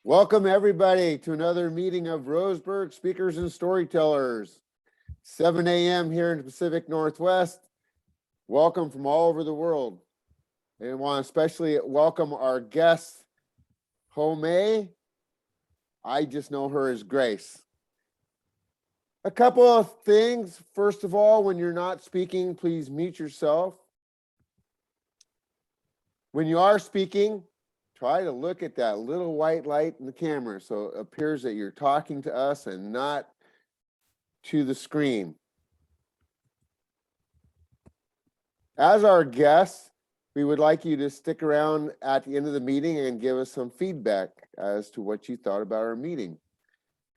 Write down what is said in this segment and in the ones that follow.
Welcome everybody to another meeting of Roseburg Speakers and Storytellers. 7 a.m. here in the Pacific Northwest. Welcome from all over the world. And I want to especially welcome our guest, Home. I just know her as Grace. A couple of things. First of all, when you're not speaking, please mute yourself. When you are speaking, try to look at that little white light in the camera so it appears that you're talking to us and not to the screen. As our guests, we would like you to stick around at the end of the meeting and give us some feedback as to what you thought about our meeting.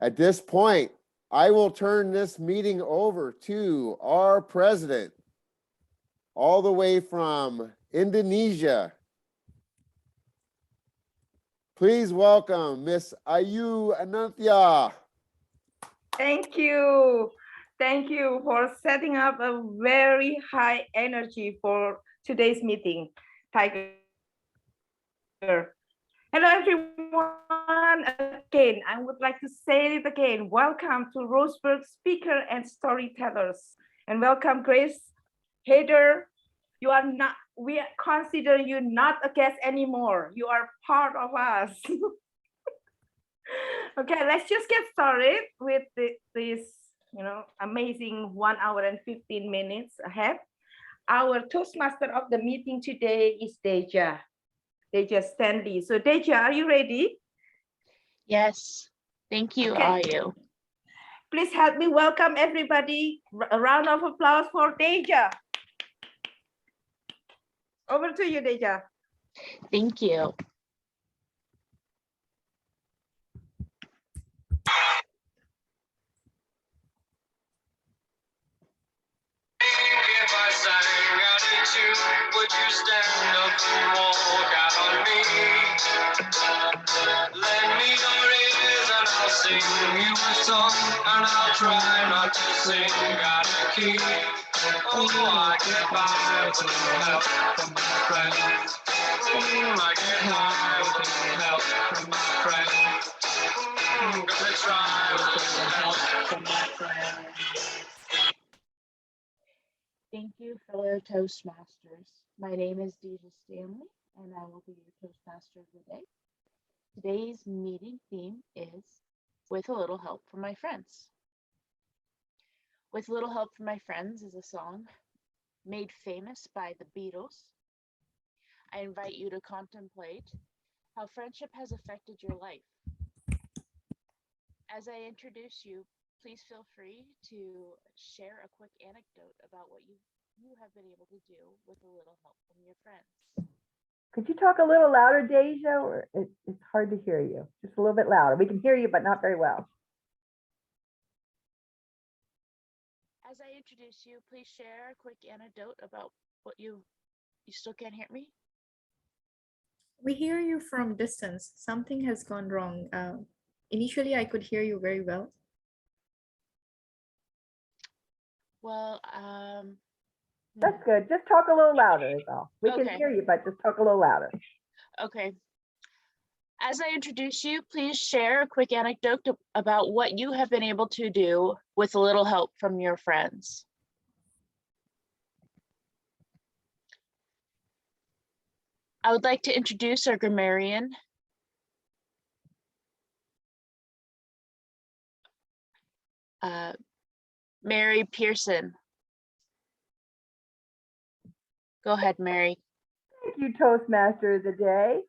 At this point, I will turn this meeting over to our president, all the way from Indonesia. Please welcome Miss Ayu Ananthya. Thank you. Thank you for setting up a very high energy for today's meeting, Tiger. Hello, everyone. Again, I would like to say it again. Welcome to Roseburg Speaker and Storytellers. And welcome, Grace, Heather. You are not, we consider you not a guest anymore. You are part of us. Okay, let's just get started with this, amazing 1 hour and 15 minutes ahead. Our Toastmaster of the meeting today is Deja Stanley. So Deja, are you ready? Yes, thank you, Ayu. Please help me welcome everybody. A round of applause for Deja. Over to you, Deja. Thank you. If I sang out a tune, would you stand up and walk out on me? Lend me your ears and I'll sing you a song, and I'll try not to sing out of key. Oh, I get by with help from my friends. I get high with help from my friends. Gonna try with help from my friends. Thank you, fellow Toastmasters. My name is Deja Stanley, and I will be your Toastmaster of the day. Today's meeting theme is With a Little Help from My Friends. With a Little Help from My Friends is a song made famous by the Beatles. I invite you to contemplate how friendship has affected your life. As I introduce you, please feel free to share a quick anecdote about what you have been able to do with a little help from your friends. Could you talk a little louder, Deja? Or it's hard to hear you. Just a little bit louder. We can hear you, but not very well. As I introduce you, please share a quick anecdote about what you still can't hear me? We hear you from distance. Something has gone wrong. Initially, I could hear you very well. Well, That's good. Just talk a little louder is all. We can hear you, but just talk a little louder. Okay. As I introduce you, please share a quick anecdote about what you have been able to do with a little help from your friends. I would like to introduce our grammarian, Mary Pearson. Go ahead, Mary. Thank you, Toastmaster of the day.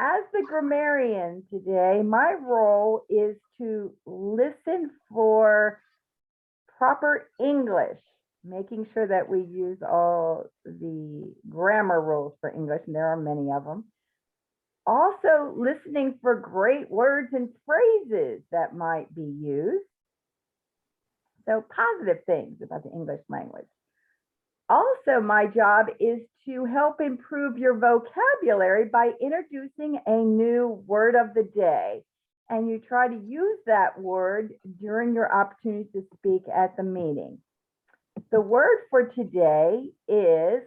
As the grammarian today, my role is to listen for proper English, making sure that we use all the grammar rules for English, and there are many of them. Also listening for great words and phrases that might be used. So positive things about the English language. Also, my job is to help improve your vocabulary by introducing a new word of the day. And you try to use that word during your opportunity to speak at the meeting. The word for today is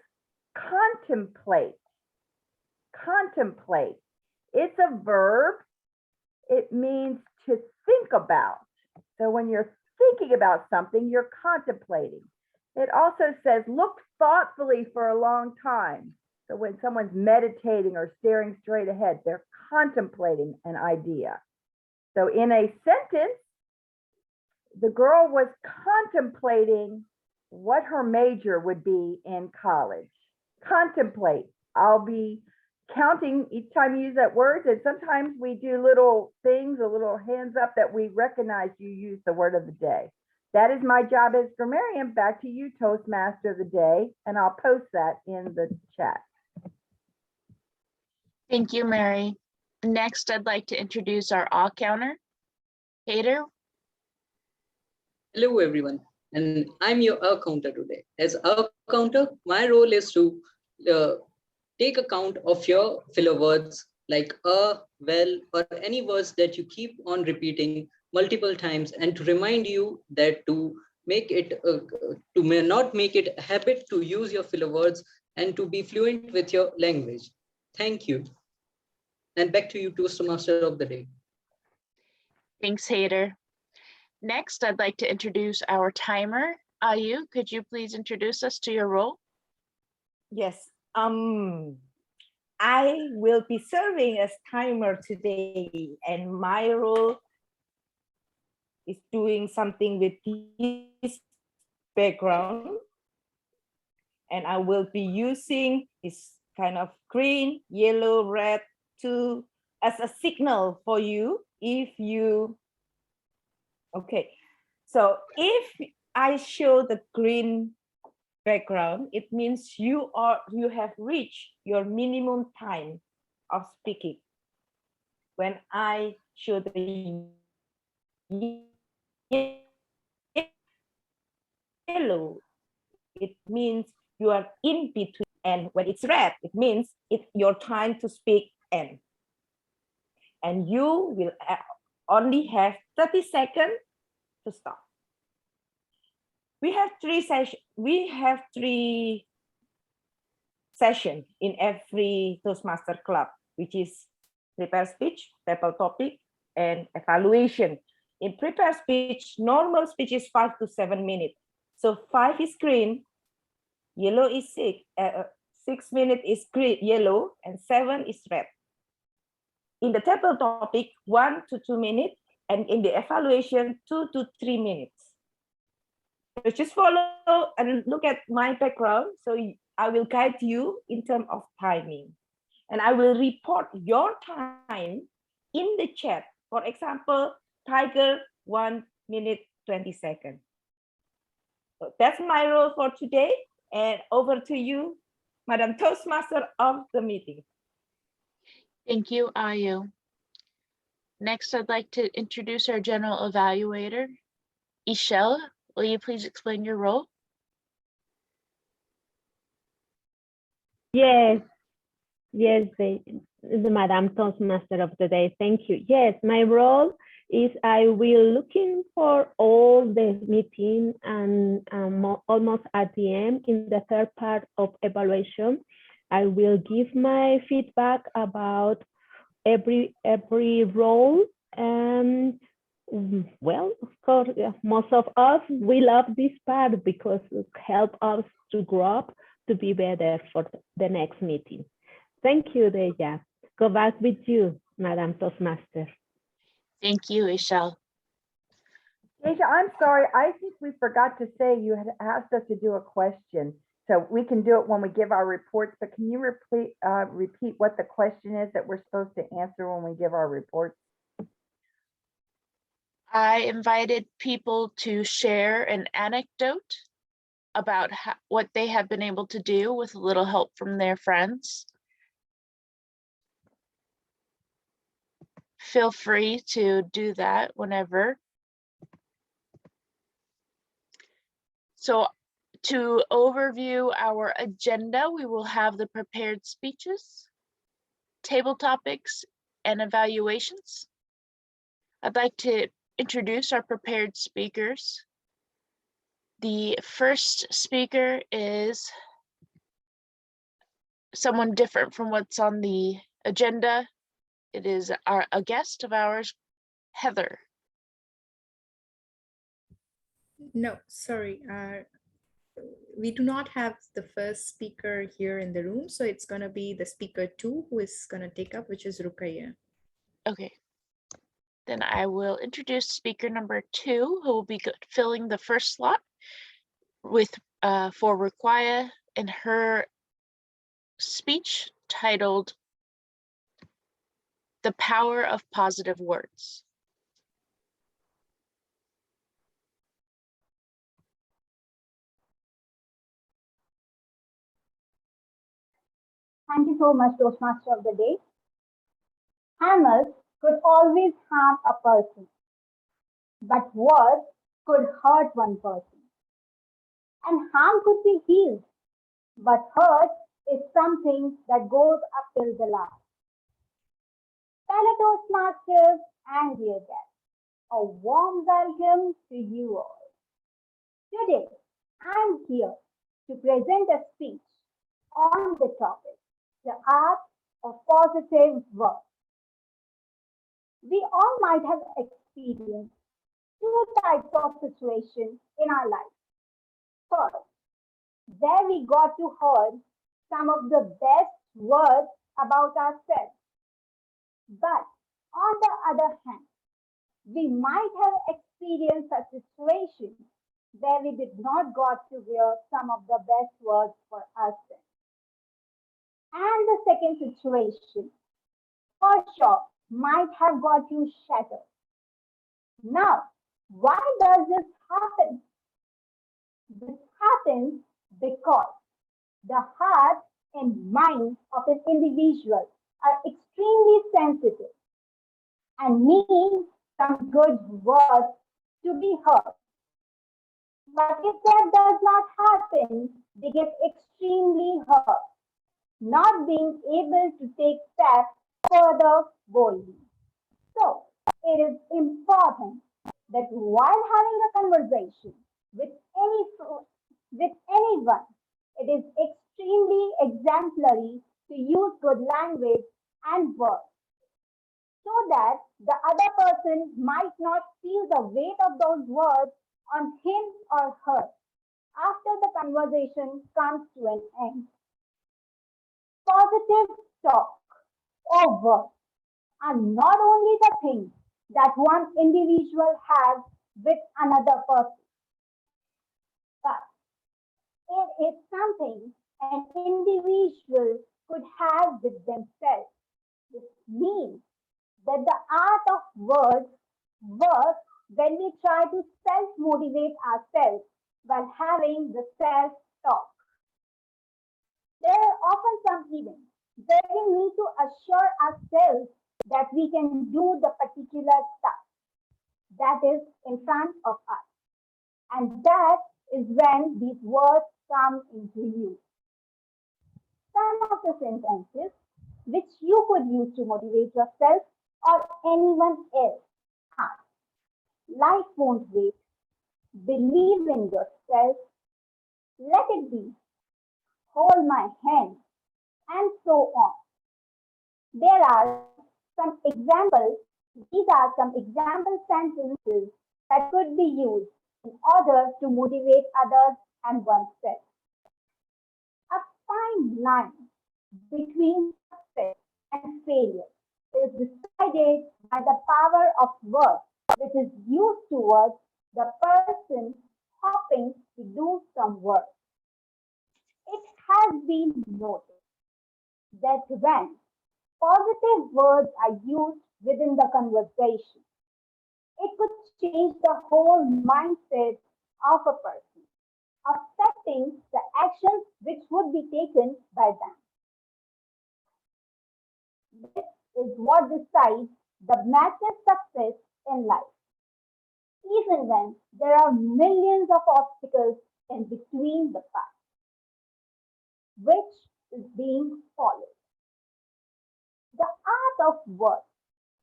contemplate. Contemplate. It's a verb. it means to think about. So when you're thinking about something, you're contemplating. It also says look thoughtfully for a long time. So when someone's meditating or staring straight ahead, they're contemplating an idea. So in a sentence, the girl was contemplating what her major would be in college. Contemplate. I'll be counting each time you use that word, and sometimes we do little things, a little hands up that we recognize you use the word of the day. That is my job as grammarian. Back to you, Toastmaster of the day, and I'll post that in the chat. Thank you, Mary. Next, I'd like to introduce our awe counter. Hader. Hello everyone, and I'm your counter today. As counter, my role is to take account of your filler words like well, or any words that you keep on repeating multiple times, and to remind you that to make it not make it a habit to use your filler words and to be fluent with your language. Thank you. And back to you, Toastmaster of the day. Thanks, Hader. Next, I'd like to introduce our timer. Ayu, could you please introduce us to your role? Yes. I will be serving as timer today, and my role is doing something with this background. And I will be using this kind of green, yellow, red as a signal for you if you, okay. So if I show the green background, it means you have reached your minimum time of speaking. When I show the yellow, it means you are in between, and when it's red, it means it's your time to speak end. And you will only have 30 seconds to stop. We have three sessions in every Toastmaster club, which is prepare speech, table topic, and evaluation. In prepare speech, normal speech is 5 to 7 minutes. So 5 is green, yellow is 6 minutes is green, yellow, and 7 is red. In the table topic, 1 to 2 minutes, and in the evaluation, 2 to 3 minutes. So just follow and look at my background. So I will guide you in terms of timing. And I will report your time in the chat. For example, Tiger, 1 minute, 20 seconds. So that's my role for today. And over to you, Madam Toastmaster of the meeting. Thank you, Ayu. Next, I'd like to introduce our general evaluator, Ishel. Will you please explain your role? Yes, the Madam Toastmaster of the day. Thank you. Yes, my role is I will looking for all the meeting and almost at the end in the third part of evaluation, I will give my feedback about every role. And well, of course, most of us, we love this part because it helps us to grow up to be better for the next meeting. Thank you, Deja. Go back with you, Madam Toastmaster. Thank you, Ishel. Deja, I'm sorry. I think we forgot to say you had asked us to do a question. So we can do it when we give our reports, but can you repeat what the question is that we're supposed to answer when we give our reports? I invited people to share an anecdote about what they have been able to do with a little help from their friends. Feel free to do that whenever. So to overview our agenda, we will have the prepared speeches, table topics, and evaluations. I'd like to introduce our prepared speakers. The first speaker is someone different from what's on the agenda. It is a guest of ours, Heather. No, sorry. We do not have the first speaker here in the room, so it's going to be the speaker 2 who is going to take up, which is Rukaya. Okay. Then I will introduce speaker number 2, who will be filling the first slot with for Ruqaya in her speech titled "The Power of Positive Words." Thank you so much, Toastmaster of the Day. Hammers could always harm a person, but words could hurt one person. And harm could be healed, but hurt is something that goes up till the last. Fellow Toastmasters and dear guests, a warm welcome to you all. Today, I'm here to present a speech on the topic, the art of positive words. We all might have experienced two types of situations in our life. First, where we got to hear some of the best words about ourselves. But on the other hand, we might have experienced a situation where we did not got to hear some of the best words for ourselves. And the second situation, for sure, might have got you shattered. Now, why does this happen? This happens because the heart and mind of an individual are extremely sensitive and need some good words to be heard. But if that does not happen, they get extremely hurt, not being able to take steps further boldly. So, it is important that while having a conversation with with anyone, it is extremely exemplary to use good language and words so that the other person might not feel the weight of those words on him or her after the conversation comes to an end. Positive talk or words are not only the things that one individual has with another person, but it is something an individual could have with themselves. This means that the art of words works when we try to self-motivate ourselves while having the self-talk. There are often some events where we need to assure ourselves that we can do the particular task that is in front of us. And that is when these words come into use. Some of the sentences which you could use to motivate yourself or anyone else are: life won't wait, believe in yourself, let it be, hold my hand, and so on. There are some examples, these are some example sentences that could be used in order to motivate others and oneself. A fine line between success and failure is decided by the power of words which is used towards the person hoping to do some work. It has been noted that when positive words are used within the conversation, it could change the whole mindset of a person, affecting the actions which would be taken by them. This is what decides the massive success in life, even when there are millions of obstacles in between the path, which is being followed. The art of words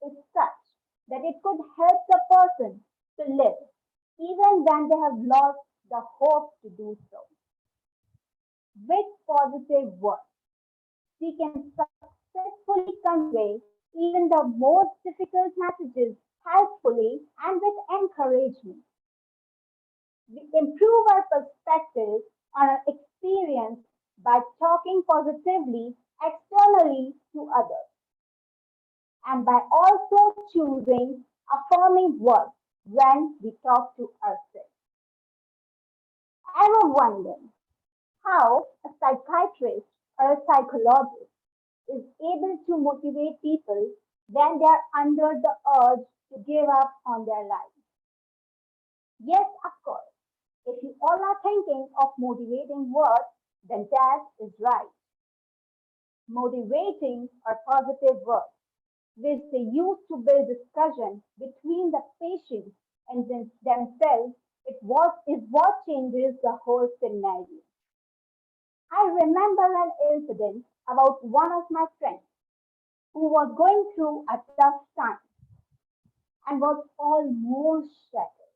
is such that it could help the person to live even when they have lost the hope to do so. With positive words, we can successfully convey even the most difficult messages helpfully, and with encouragement. We improve our perspective on our experience by talking positively externally to others and by also choosing affirming words when we talk to ourselves. Ever wonder how a psychiatrist or a psychologist is able to motivate people when they are under the urge to give up on their lives? Yes, of course. If you all are thinking of motivating words, then that is right. Motivating or positive words, which they use to build discussion between the patient and themselves, is what changes the whole scenario. I remember an incident about one of my friends who was going through a tough time and was almost shattered.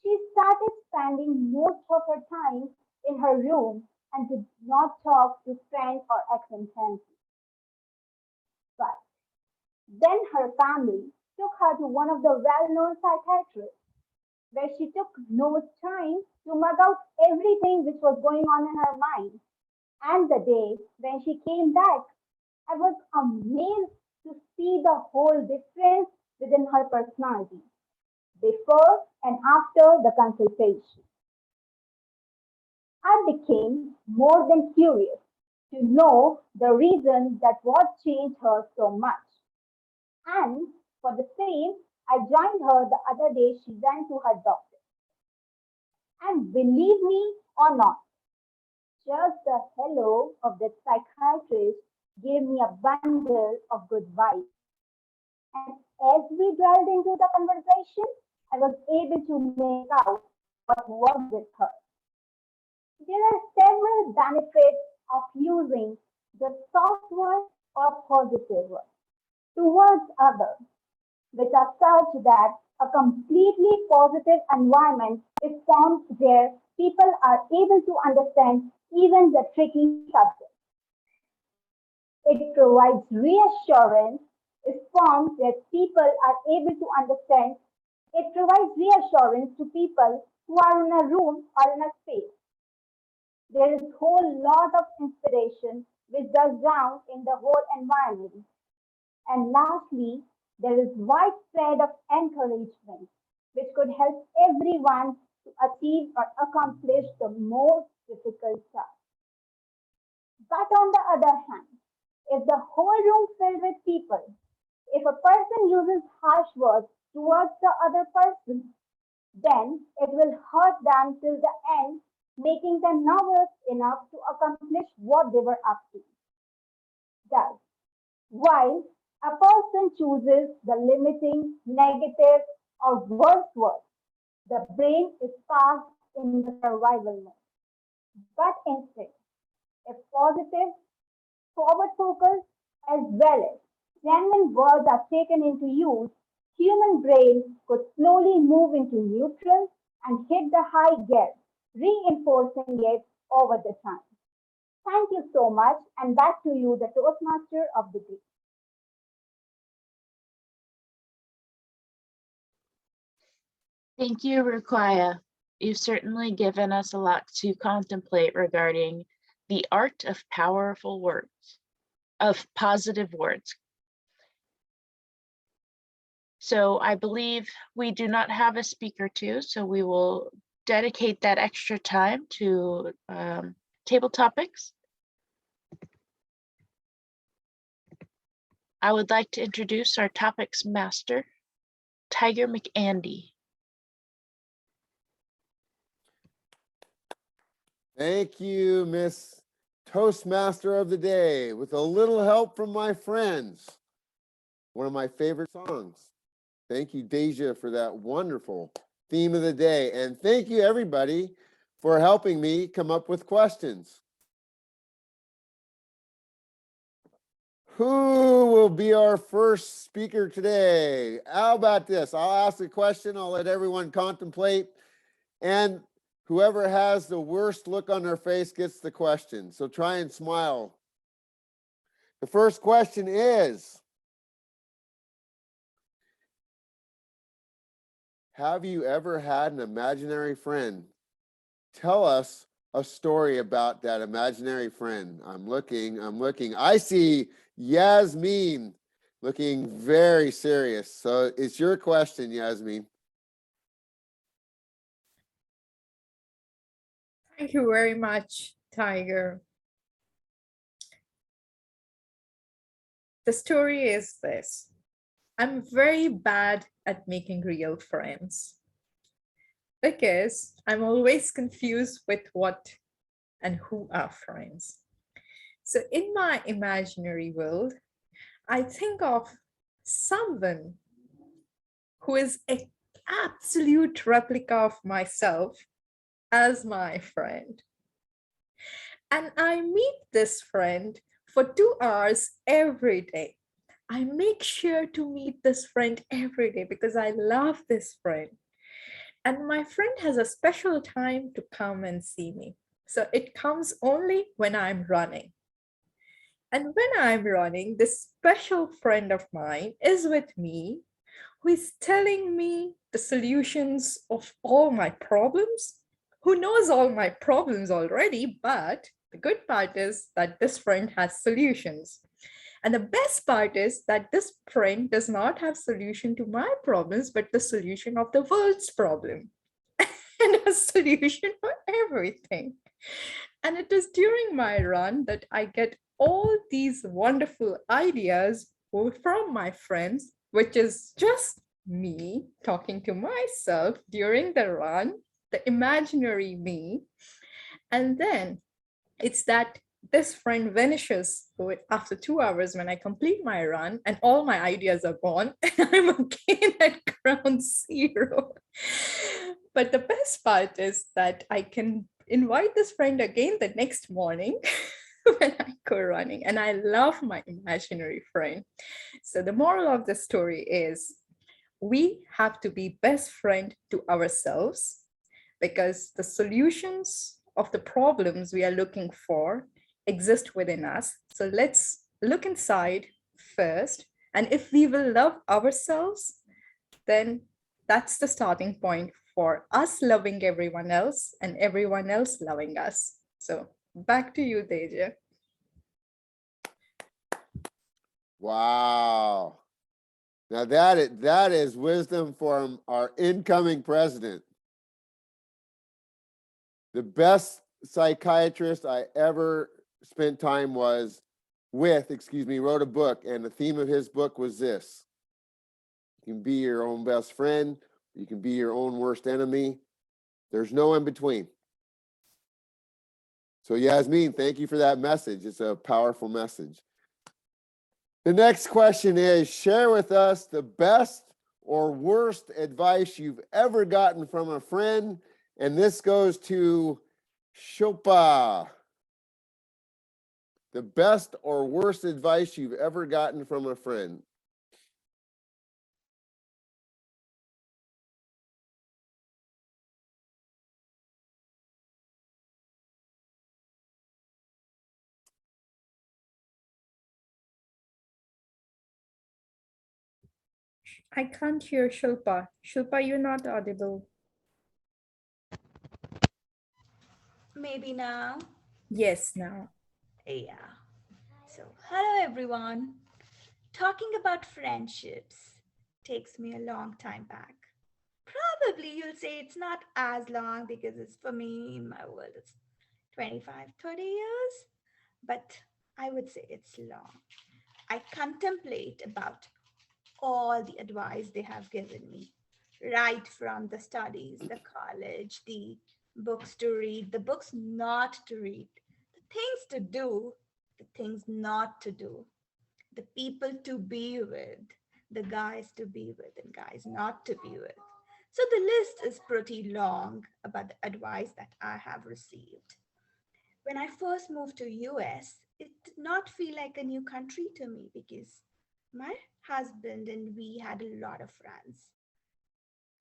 She started spending most of her time in her room and did not talk to friends or acquaintances. But then her family took her to one of the well-known psychiatrists where she took no time to mug out everything which was going on in her mind. And the day when she came back, I was amazed to see the whole difference within her personality before and after the consultation. I became more than curious to know the reason that what changed her so much. And for the same, I joined her the other day she went to her doctor. And believe me or not, just the hello of the psychiatrist gave me a bundle of good vibes. And as we dwelled into the conversation, I was able to make out what was with her. There are several benefits of using the soft word or positive word towards others, which are such that a completely positive environment is formed where people are able to understand even the tricky subjects. It provides reassurance, is formed where people are able to understand. It provides reassurance to people who are in a room or in a space. There is a whole lot of inspiration which does down in the whole environment. And lastly, there is widespread of encouragement which could help everyone to achieve or accomplish the most difficult task. But on the other hand, if the whole room filled with people, if a person uses harsh words towards the other person, then it will hurt them till the end, making them nervous enough to accomplish what they were up to. Thus, while a person chooses the limiting, negative, or worse words, the brain is fast in the survival mode. But instead, if positive, forward focus, as well as genuine words are taken into use, human brain could slowly move into neutral and hit the high gear, reinforcing it over the time. Thank you so much, and back to you, the Toastmaster of the day. Thank you, Rukwaya. You've certainly given us a lot to contemplate regarding the art of powerful words, of positive words. So I believe we do not have a speaker two, so we will dedicate that extra time to table topics. I would like to introduce our topics master, Tiger McAndy. Thank you, Miss Toastmaster of the Day. With a little help from my friends, one of my favorite songs. Thank you, Deja, for that wonderful theme of the day. And thank you, everybody, for helping me come up with questions. Who will be our first speaker today? How about this? I'll ask a question. I'll let everyone contemplate. And whoever has the worst look on their face gets the question. So try and smile. The first question is, have you ever had an imaginary friend? Tell us a story about that imaginary friend. I'm looking. I see Yasmin looking very serious. So it's your question, Yasmin. Thank you very much, Tiger. The story is this. I'm very bad at making real friends because I'm always confused with what and who are friends. So in my imaginary world, I think of someone who is an absolute replica of myself as my friend. And I meet this friend for 2 hours every day. I make sure to meet this friend every day because I love this friend. And my friend has a special time to come and see me. So it comes only when I'm running. And when I'm running, this special friend of mine is with me, who is telling me the solutions of all my problems, who knows all my problems already, but the good part is that this friend has solutions. And the best part is that this friend does not have solution to my problems, but the solution of the world's problem and a solution for everything. And it is during my run that I get all these wonderful ideas from my friends, which is just me talking to myself during the run, the imaginary me. And then it's that this friend vanishes after 2 hours when I complete my run and all my ideas are gone and I'm again at ground zero. But the best part is that I can invite this friend again the next morning when I go running, and I love my imaginary friend. So the moral of the story is we have to be best friend to ourselves because the solutions of the problems we are looking for exist within us. So let's look inside first. And if we will love ourselves, then that's the starting point for us loving everyone else and everyone else loving us. So back to you, Deja. Wow. Now that is wisdom from our incoming president. The best psychiatrist I ever spent time wrote a book, and the theme of his book was this: you can be your own best friend, you can be your own worst enemy. There's no in between. So Yasmin, thank you for that message. It's a powerful message. The next question is, share with us the best or worst advice you've ever gotten from a friend. And this goes to Shilpa. The best or worst advice you've ever gotten from a friend. I can't hear Shilpa. Shilpa, you're not audible. Maybe now. Yes, now. Yeah. So, hello everyone. Talking about friendships takes me a long time back. Probably you'll say it's not as long because it's for me, in my world, it's 25, 30 years. But I would say it's long. I contemplate about all the advice they have given me, right from the studies, the college, the books to read, the books not to read, the things to do, the things not to do, the people to be with, the guys to be with, and guys not to be with. So the list is pretty long about the advice that I have received. When I first moved to US, it did not feel like a new country to me because my husband and we had a lot of friends.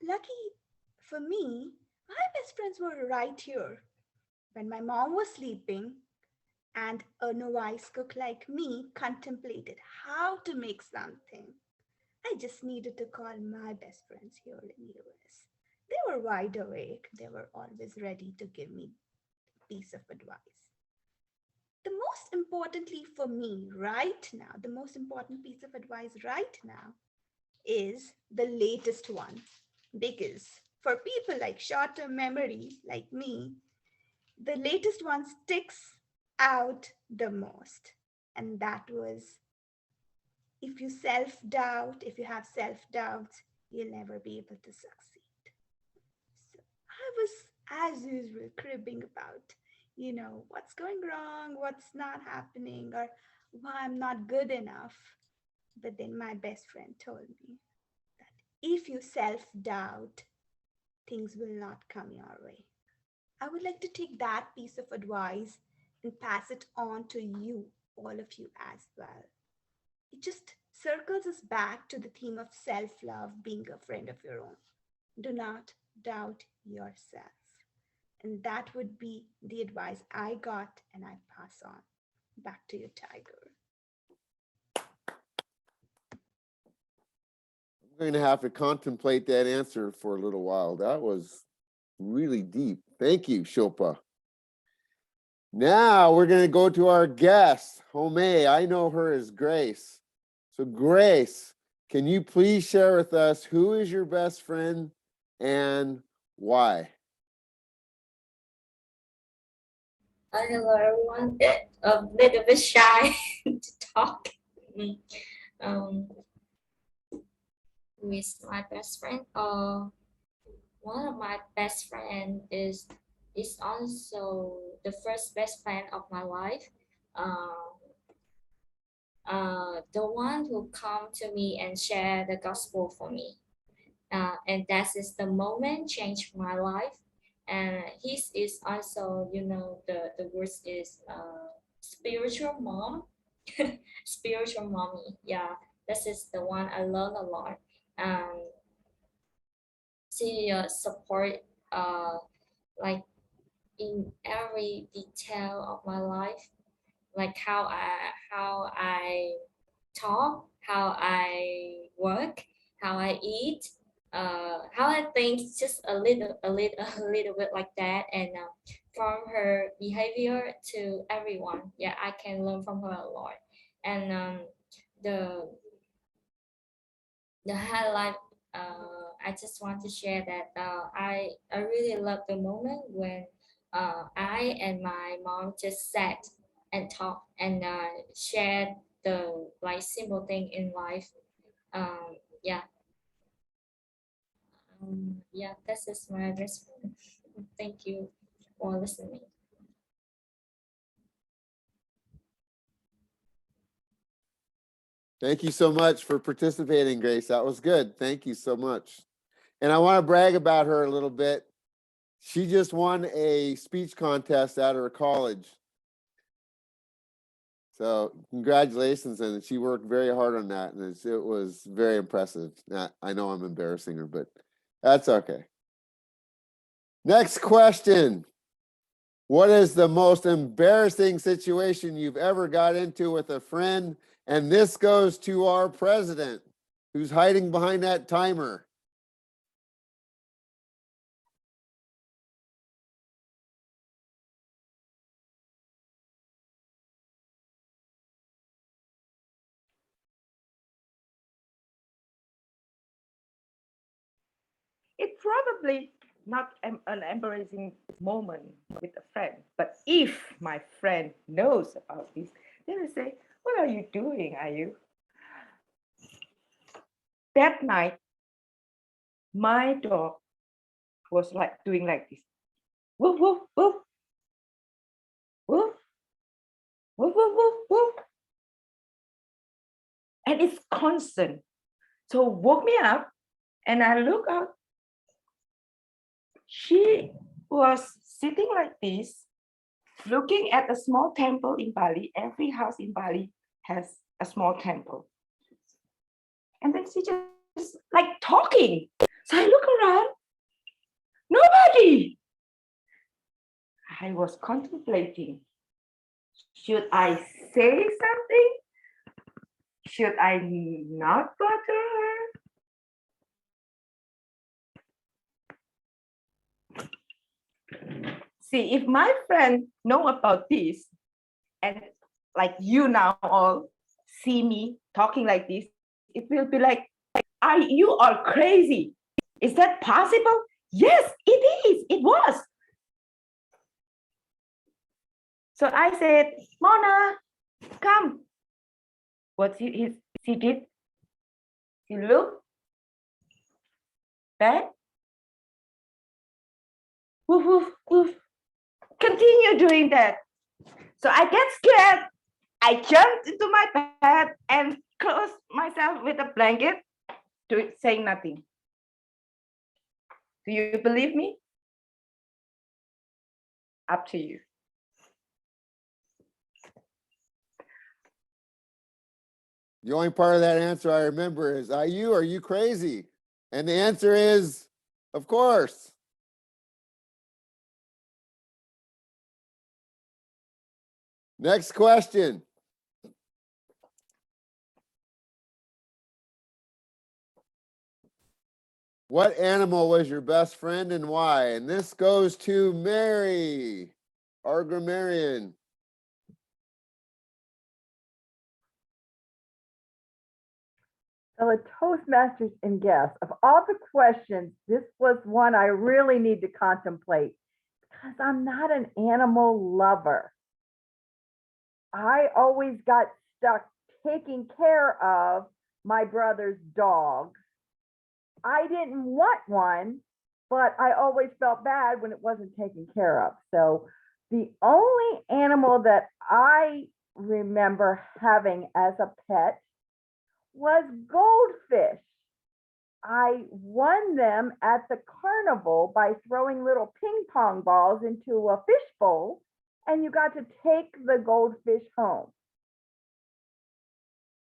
Lucky for me, my best friends were right here. When my mom was sleeping and a novice cook like me contemplated how to make something, I just needed to call my best friends here in US. They were wide awake. They were always ready to give me a piece of advice. The most importantly for me right now, the most important piece of advice right now is the latest one. Because for people like short-term memory like me, the latest one sticks out the most. And that was, if you self-doubt, if you have self-doubts, you'll never be able to succeed. So I was, as usual, cribbing about, what's going wrong, what's not happening, or why I'm not good enough. But then my best friend told me that if you self-doubt, things will not come your way. I would like to take that piece of advice and pass it on to you, all of you as well. It just circles us back to the theme of self love, being a friend of your own. Do not doubt yourself. And that would be the advice I got and I pass on. Back to you, Tiger. I'm going to have to contemplate that answer for a little while. That was really deep. Thank you, Shilpa. Now we're going to go to our guest, Home. I know her as Grace. So Grace, can you please share with us who is your best friend and why? Hello everyone. A little bit shy to talk. Um, with my best friend. One of my best friend is also the first best friend of my life. The one who come to me and share the gospel for me. And that is the moment changed my life. And his is also, the words is spiritual mom, spiritual mommy. Yeah, this is the one I love a lot. She support like in every detail of my life, like how I talk, how I work, how I eat, how I think, just a little bit like that. And from her behavior to everyone, yeah, I can learn from her a lot. And the the highlight, I just want to share that I really love the moment when I and my mom just sat and talked and shared the like simple thing in life. Yeah, yeah, this is my best friend. Thank you for listening. Thank you so much for participating, Grace. That was good. Thank you so much. And I want to brag about her a little bit. She just won a speech contest at her college. So congratulations, and she worked very hard on that, and it was very impressive. I know I'm embarrassing her, but that's okay. Next question. What is the most embarrassing situation you've ever got into with a friend? And this goes to our president, who's hiding behind that timer. It's probably not an embarrassing moment with a friend, but if my friend knows about this, they will say, "What are you doing, are you?" That night, my dog was like doing like this. Woof, woof, woof. Woof, woof, woof, woof, woof. And it's constant. So woke me up and I look out. She was sitting like this, looking at a small temple in Bali. Every house in Bali has a small temple. And then she just like talking. So I look around, nobody. I was contemplating, should I say something? Should I not bother her? See, if my friend know about this, and like you now all see me talking like this, it will be like, you are crazy. Is that possible? Yes, it is. It was. So I said, Mona, come. What she did? She looked back. Woof, woof, woof. Continue doing that. So I get scared. I jumped into my bed and closed myself with a blanket, saying nothing. Do you believe me? Up to you. The only part of that answer I remember is, are you crazy? And the answer is, of course. Next question. What animal was your best friend and why? And this goes to Mary, our grammarian. So a Toastmasters and guest, of all the questions, this was one I really need to contemplate because I'm not an animal lover. I always got stuck taking care of my brother's dogs. I didn't want one, but I always felt bad when it wasn't taken care of. So the only animal that I remember having as a pet was goldfish. I won them at the carnival by throwing little ping pong balls into a fish bowl, and you got to take the goldfish home.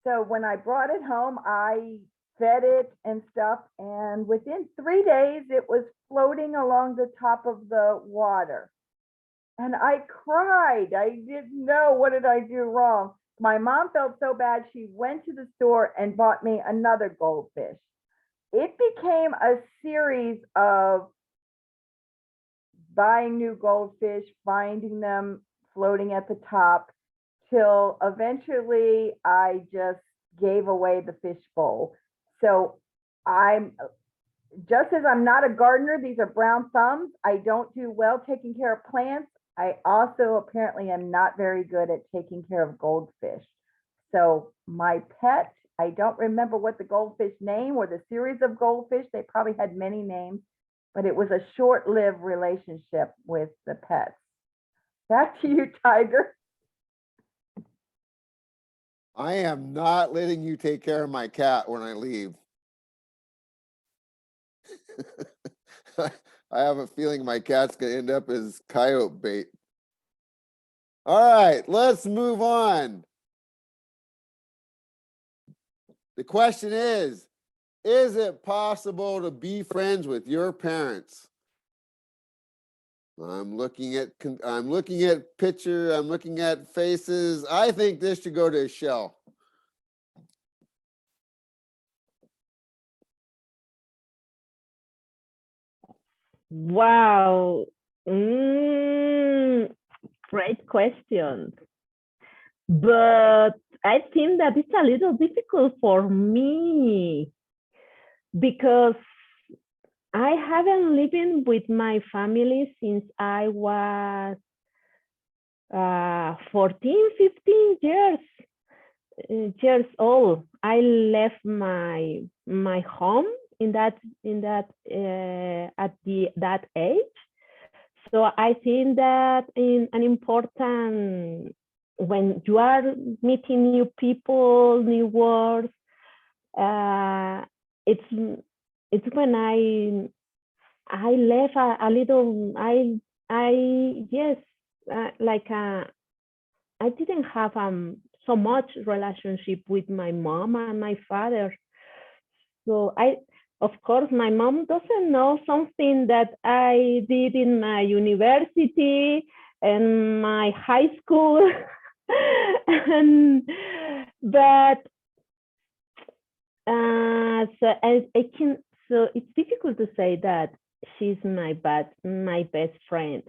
So when I brought it home, I fed it and stuff, and within 3 days, it was floating along the top of the water. And I cried. I didn't know, what did I do wrong? My mom felt so bad, she went to the store and bought me another goldfish. It became a series of buying new goldfish, finding them floating at the top, till eventually I just gave away the fish bowl. So I'm not a gardener, these are brown thumbs. I don't do well taking care of plants. I also apparently am not very good at taking care of goldfish. So my pet, I don't remember what the goldfish name or the series of goldfish, they probably had many names, but it was a short-lived relationship with the pets. Back to you, Tiger. I am not letting you take care of my cat when I leave. I have a feeling my cat's gonna end up as coyote bait. All right, let's move on. The question is it possible to be friends with your parents? I'm looking at picture, I'm looking at faces. I think this should go to Shell. Wow. Great question. But I think that it's a little difficult for me because I haven't lived with my family since I was 14, 15 years old. I left my home that age. So I think that in an important, when you are meeting new people, new words, it's when I left a little, I didn't have so much relationship with my mom and my father. So of course, my mom doesn't know something that I did in my university and my high school. So it's difficult to say that she's my best friend.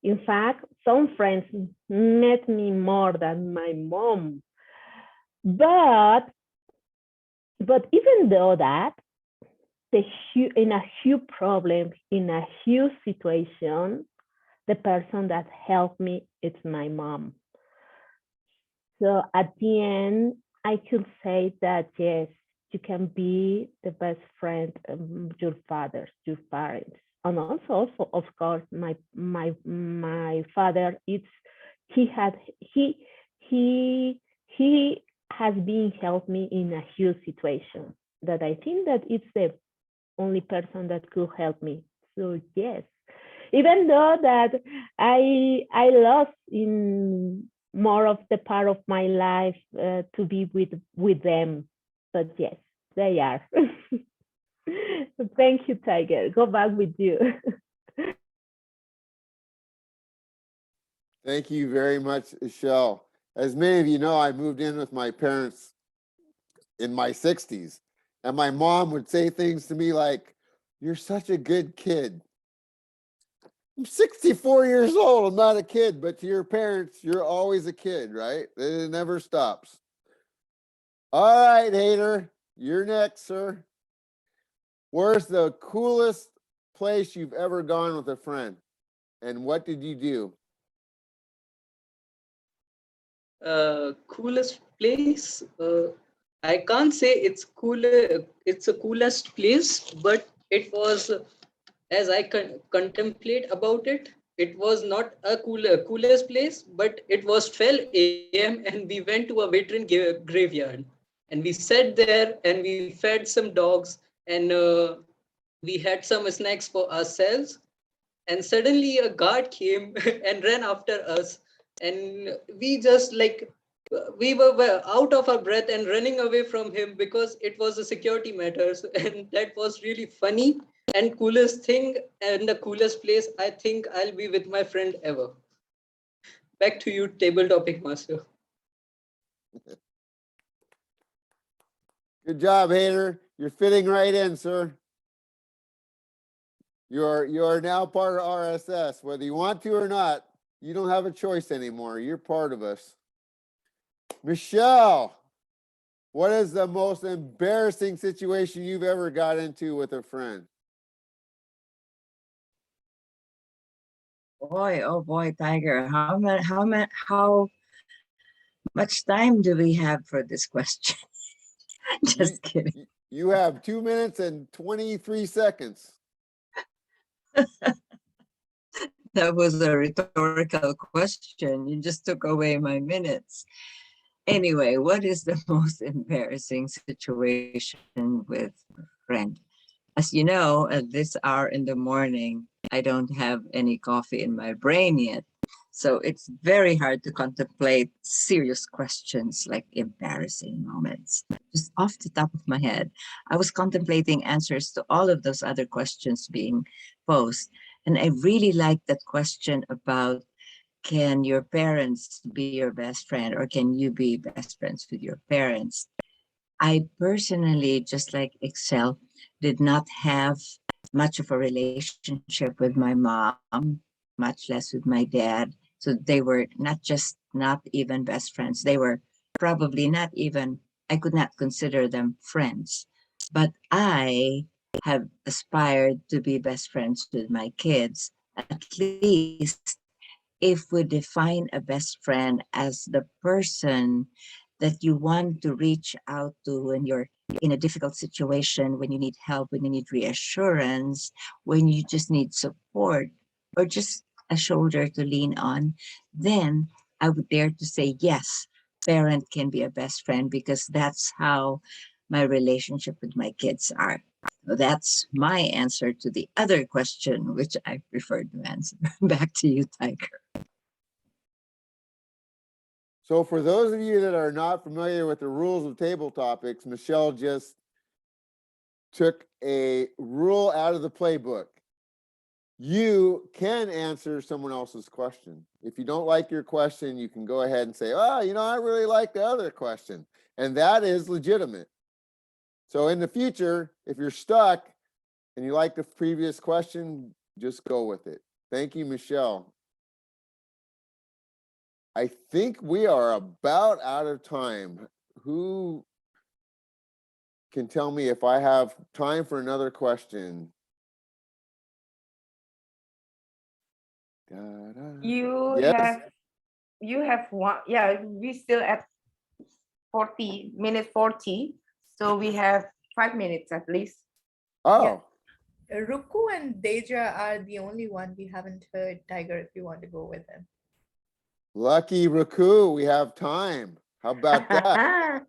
In fact, some friends met me more than my mom. But even though that, in a huge problem, in a huge situation, the person that helped me is my mom. So at the end, I could say that yes, you can be the best friend of your fathers, your parents, and also of course, my father. He has been helped me in a huge situation that I think that it's the only person that could help me. So yes, even though that I lost in more of the part of my life to be with them, but yes, they are. Thank you, Tiger. Go back with you. Thank you very much, Michelle. As many of you know, I moved in with my parents in my 60s, and my mom would say things to me like, "You're such a good kid." I'm 64 years old. I'm not a kid, but to your parents, you're always a kid, right? It never stops. All right, Hader, you're next, sir. Where's the coolest place you've ever gone with a friend? And what did you do? Coolest place? I can't say it's cool. It's the coolest place, but it was, as I contemplate about it, it was not a coolest place, but it was 12 a.m. and we went to a veteran graveyard, and we sat there and we fed some dogs, and we had some snacks for ourselves, and suddenly a guard came and ran after us, and we just like we were out of our breath and running away from him because it was a security matters, and that was really funny and coolest thing and the coolest place I think I'll be with my friend ever. Back to you, table topic master. Good job, Hader. You're fitting right in, sir. You are now part of RSS. Whether you want to or not, you don't have a choice anymore. You're part of us. Michelle, what is the most embarrassing situation you've ever got into with a friend? Boy, oh boy, Tiger, how much time do we have for this question? Just kidding. You have 2 minutes and 23 seconds. That was a rhetorical question. You just took away my minutes. Anyway, what is the most embarrassing situation with a friend? As you know, at this hour in the morning, I don't have any coffee in my brain yet. So it's very hard to contemplate serious questions like embarrassing moments. Just off the top of my head, I was contemplating answers to all of those other questions being posed. And I really like that question about, can your parents be your best friend, or can you be best friends with your parents? I personally, just like Excel, did not have much of a relationship with my mom, much less with my dad. So they were not even best friends. They were probably not even, I could not consider them friends. But I have aspired to be best friends with my kids, at least if we define a best friend as the person that you want to reach out to when you're in a difficult situation, when you need help, when you need reassurance, when you just need support, or just a shoulder to lean on, then I would dare to say, yes, parent can be a best friend, because that's how my relationship with my kids are. So that's my answer to the other question, which I prefer to answer. Back to you, Tiger. So for those of you that are not familiar with the rules of table topics, Michelle just took a rule out of the playbook. You can answer someone else's question. If you don't like your question, you can go ahead and say, oh, I really like the other question. And that is legitimate. So in the future, if you're stuck and you like the previous question, just go with it. Thank you, Michelle. I think we are about out of time. Who can tell me if I have time for another question? You Yes. have one. Yeah, we still at 40 minutes 40. So we have 5 minutes at least. Oh, Ruku and Deja are the only one we haven't heard. Tiger, if you want to go with them. lucky Raku, we have time. How about that?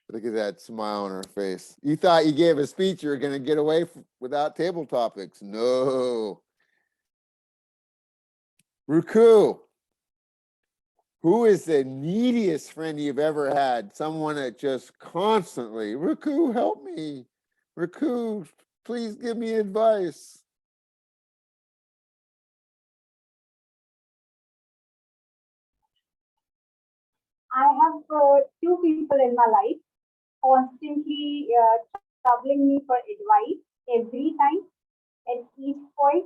Look at that smile on her face. You thought you gave a speech, you were going to get away without table topics. No. Ruku, who is the neediest friend you've ever had? Someone that just constantly, Ruku, help me. Ruku, please give me advice. I have two people in my life constantly troubling me for advice every time at each point.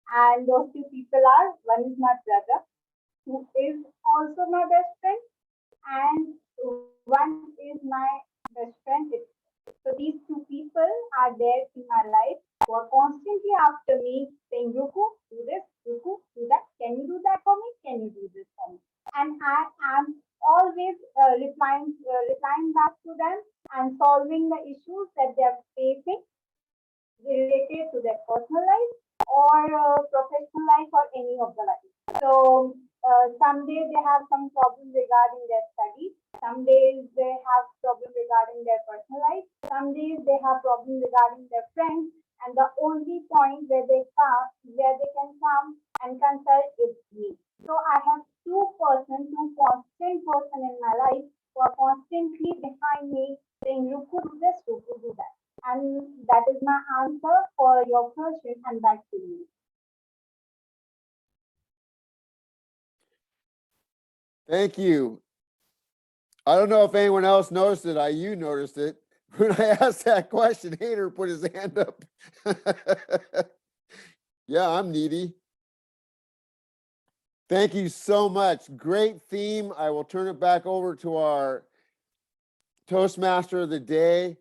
And those two people are, one is my brother, who is also my best friend, and one is my best friend. So these two people are there in my life who are constantly after me saying, Ruku, do this, Ruku, do that. Can you do that for me? Can you do this for me? And I am always replying back to them and solving the issues that they are facing related to their personal life or professional life or any of the life. So some days they have some problems regarding their studies. Some days they have problems regarding their personal life. Some days they have problems regarding their friends. And the only point where they can come and consult is me. So I have two constant person in my life who are constantly behind me saying, you could do this, you could do that. And that is my answer for your question, and back to you. Thank you. I don't know if anyone else noticed it. You noticed it. When I asked that question, Hader put his hand up. Yeah, I'm needy. Thank you so much. Great theme. I will turn it back over to our Toastmaster of the day.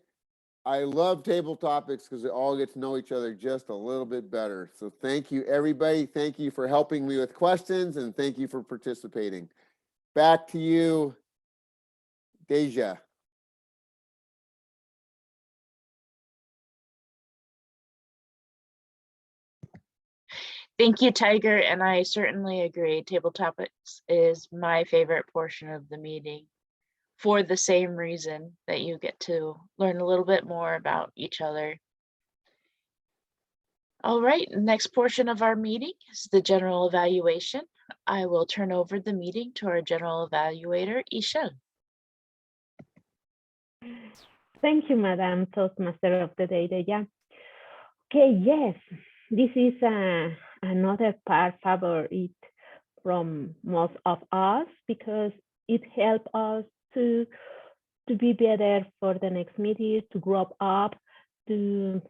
I love table topics because we all get to know each other just a little bit better. So thank you, everybody. Thank you for helping me with questions, and thank you for participating. Back to you, Deja. Thank you, Tiger, and I certainly agree. Table topics is my favorite portion of the meeting for the same reason that you get to learn a little bit more about each other. All right, next portion of our meeting is the general evaluation. I will turn over the meeting to our general evaluator, Ishel. Thank you, Madam Toastmaster of the day, Deja. Okay, yes, this is another part favorite from most of us because it helps us to be better for the next meeting, to grow up, to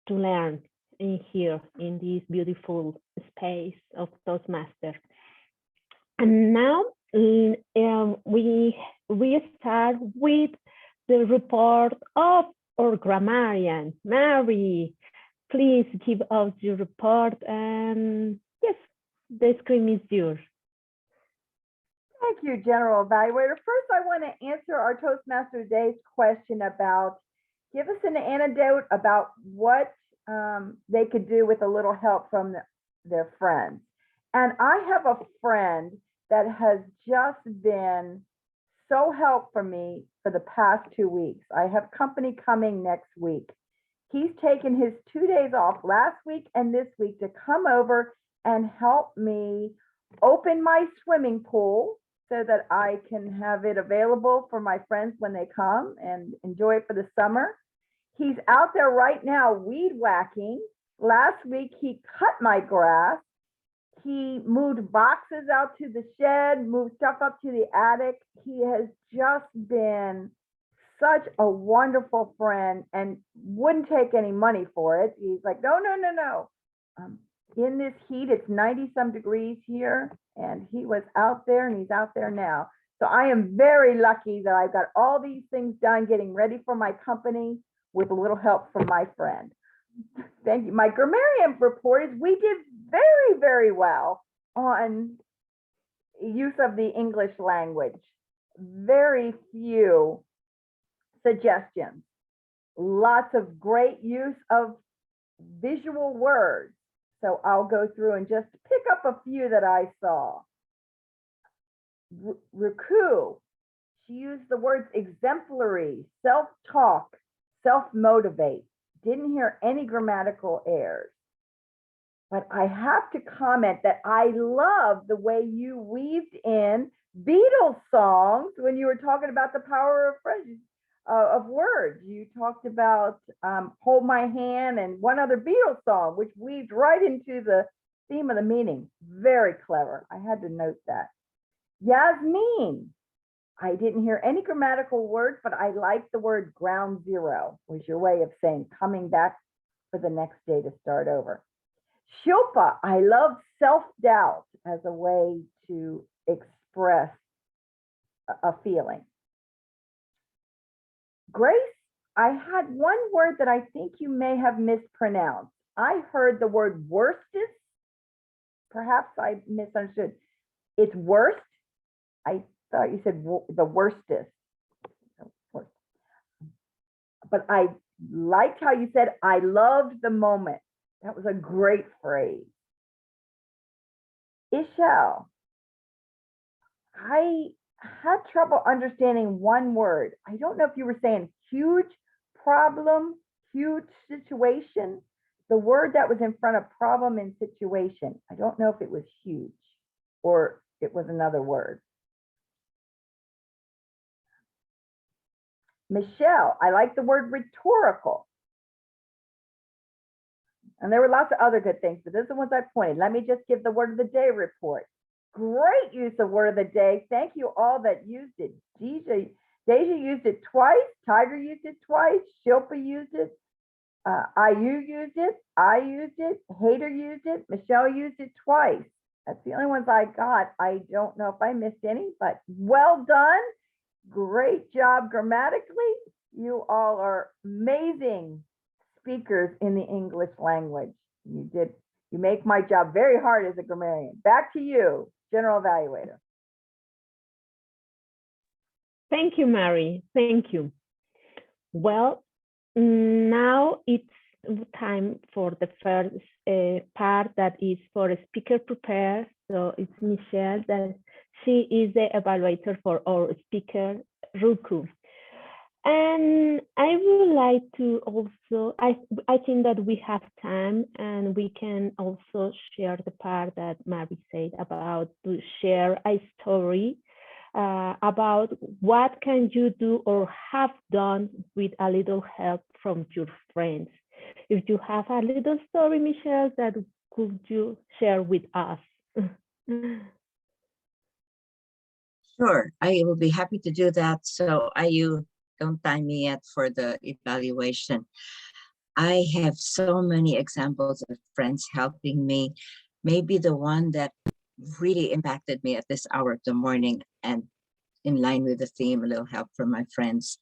learn in here in this beautiful space of Toastmasters. And now we start with the report of our grammarian, Mary. Please give us your report, and yes, the screen is yours. Thank you, General Evaluator. First, I want to answer our Toastmaster Day's question about, give us an anecdote about what they could do with a little help from their friends. And I have a friend that has just been so helpful for me for the past 2 weeks. I have company coming next week. He's taken his 2 days off last week and this week to come over and help me open my swimming pool so that I can have it available for my friends when they come and enjoy it for the summer. He's out there right now weed whacking. Last week, he cut my grass. He moved boxes out to the shed, moved stuff up to the attic. He has just been such a wonderful friend and wouldn't take any money for it. He's like, no. in this heat. It's 90 some degrees here, and he was out there and he's out there now. So I am very lucky that I've got all these things done, getting ready for my company with a little help from my friend. Thank you. My grammarian report is we did very, very well on use of the English language. Very few suggestions. Lots of great use of visual words. So I'll go through and just pick up a few that I saw. Ruku, she used the words exemplary, self-talk, self-motivate. Didn't hear any grammatical errors. But I have to comment that I love the way you weaved in Beatles songs when you were talking about the power of phrases, of words. You talked about Hold My Hand and one other Beatles song, which weaved right into the theme of the meaning. Very clever. I had to note that. Yasmin, I didn't hear any grammatical words, but I liked the word ground zero, was your way of saying coming back for the next day to start over. Shilpa, I love self-doubt as a way to express a feeling. Grace, I had one word that I think you may have mispronounced. I heard the word worstest. Perhaps I misunderstood. It's worst. I thought you said the worstest. But I liked how you said, I loved the moment. That was a great phrase. Ishel, I had trouble understanding one word. I don't know if you were saying huge problem, huge situation. The word that was in front of problem and situation, I don't know if it was huge or it was another word. Michelle, I like the word rhetorical. And there were lots of other good things, but those are the ones I pointed. Let me just give the word of the day report. Great use of word of the day. Thank you all that used it. Deja used it twice. Tiger used it twice. Shilpa used it. IU used it. I used it. Hader used it. Michelle used it twice. That's the only ones I got. I don't know if I missed any, but well done. Great job grammatically. You all are amazing speakers in the English language. You make my job very hard as a grammarian. Back to you, General Evaluator. Thank you, Mary. Thank you. Well, now it's time for the first part that is for a speaker prepare. So it's Michelle, that she is the evaluator for our speaker, Ruku. And I would like to also, I think that we have time and we can also share the part that Mary said about to share a story about what can you do or have done with a little help from your friends. If you have a little story, Michelle, that could you share with us? Sure, I will be happy to do that. So you don't time me yet for the evaluation. I have so many examples of friends helping me. Maybe the one that really impacted me at this hour of the morning and in line with the theme, a little help from my friends.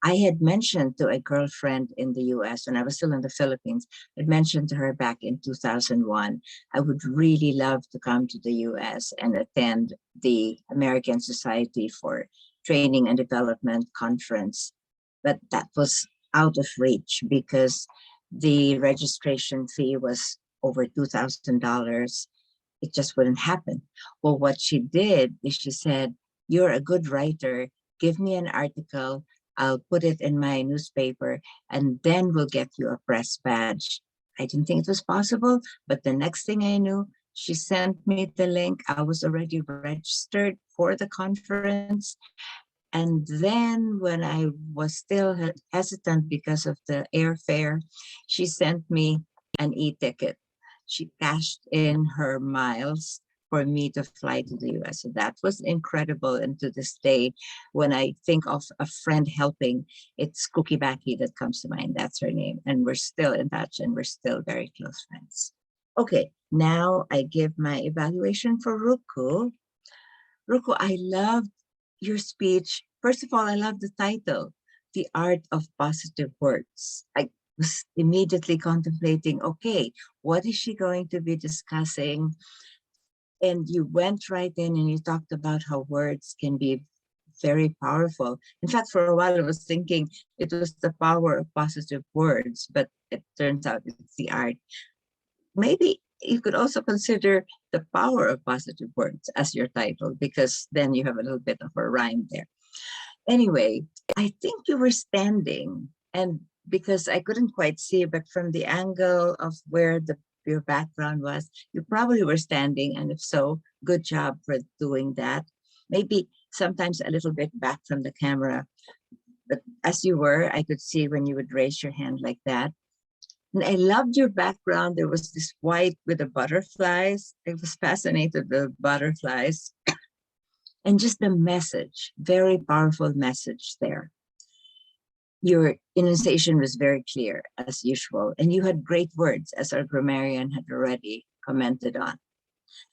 I had mentioned to a girlfriend in the US when I was still in the Philippines, I'd mentioned to her back in 2001, I would really love to come to the US and attend the American Society for Training and Development Conference. But that was out of reach because the registration fee was over $2,000. It just wouldn't happen. Well, what she did is she said, you're a good writer, give me an article, I'll put it in my newspaper, and then we'll get you a press badge. I didn't think it was possible, but the next thing I knew, she sent me the link. I was already registered for the conference. And then when I was still hesitant because of the airfare, she sent me an e-ticket. She cashed in her miles for me to fly to the US. So that was incredible. And to this day, when I think of a friend helping, it's Cookie Backy that comes to mind. That's her name. And we're still in touch and we're still very close friends. Okay, now I give my evaluation for Ruku. Ruku, I loved your speech. First of all, I love the title, The Art of Positive Words. I was immediately contemplating, okay, what is she going to be discussing? And you went right in and you talked about how words can be very powerful. In fact, for a while I was thinking it was the power of positive words, but it turns out it's the art. Maybe you could also consider the power of positive words as your title, because then you have a little bit of a rhyme there. Anyway, I think you were standing, and because I couldn't quite see, but from the angle of where your background was, you probably were standing, and if so, good job for doing that. Maybe sometimes a little bit back from the camera, but as you were, I could see when you would raise your hand like that. And I loved your background. There was this white with the butterflies. I was fascinated with butterflies. And just the message, very powerful message there. Your enunciation was very clear as usual, and you had great words, as our grammarian had already commented on.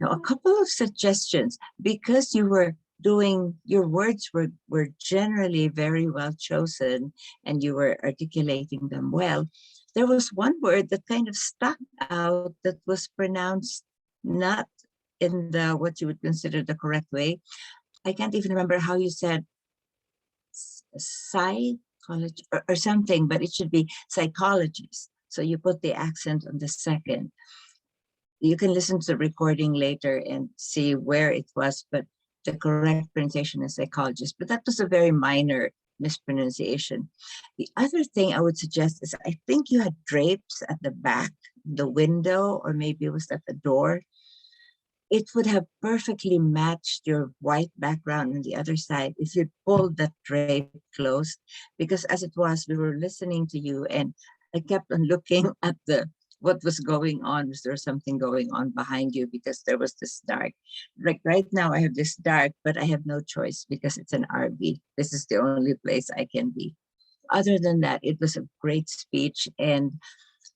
Now, a couple of suggestions, because you were doing, your words were generally very well chosen and you were articulating them well. There was one word that kind of stuck out that was pronounced not in the what you would consider the correct way. I can't even remember how you said psychology or something, but it should be psychologies. So you put the accent on the second. You can listen to the recording later and see where it was, but the correct pronunciation is psychologist. But that was a very minor mispronunciation. The other thing I would suggest is I think you had drapes at the back, the window, or maybe it was at the door. It would have perfectly matched your white background on the other side if you pulled that drape closed, because as it was, we were listening to you and I kept on looking at what was going on. Was there something going on behind you? Because there was this dark. Like right now I have this dark, but I have no choice because it's an RV. This is the only place I can be. Other than that, it was a great speech, and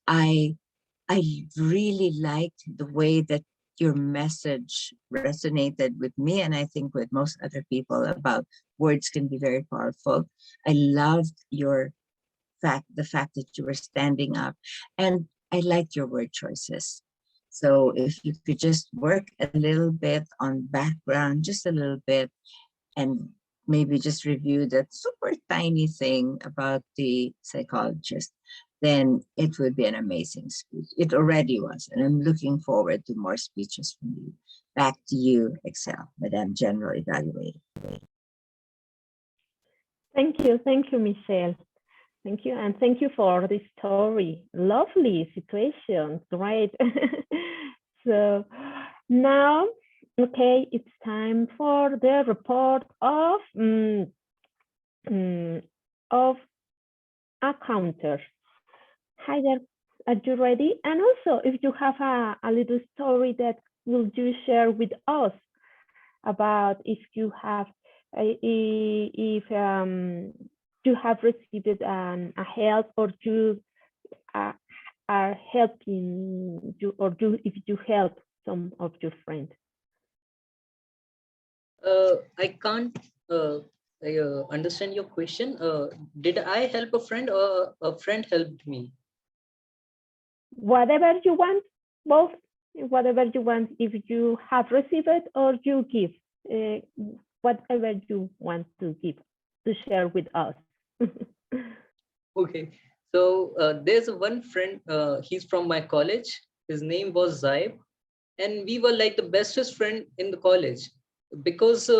I really liked the way that your message resonated with me, and I think with most other people, about words can be very powerful. I loved the fact that you were standing up, and I liked your word choices. So if you could just work a little bit on background, just a little bit, and maybe just review that super tiny thing about the psychologist, then it would be an amazing speech. It already was, and I'm looking forward to more speeches from you. Back to you, Excel, Madam General Evaluator. Thank you, Michelle. Thank you, and thank you for this story. Lovely situation, great. So now, okay, it's time for the report of a counter. Hi there, are you ready? And also, if you have a little story that will you share with us about if you have you have received a help, or you are helping you, or if you help some of your friends. I can't understand your question. Did I help a friend or a friend helped me? Whatever you want, both, whatever you want, if you have received it or you give, whatever you want to give, to share with us. Okay, so there's one friend, he's from my college. His name was Zaib, and we were like the bestest friend in the college, because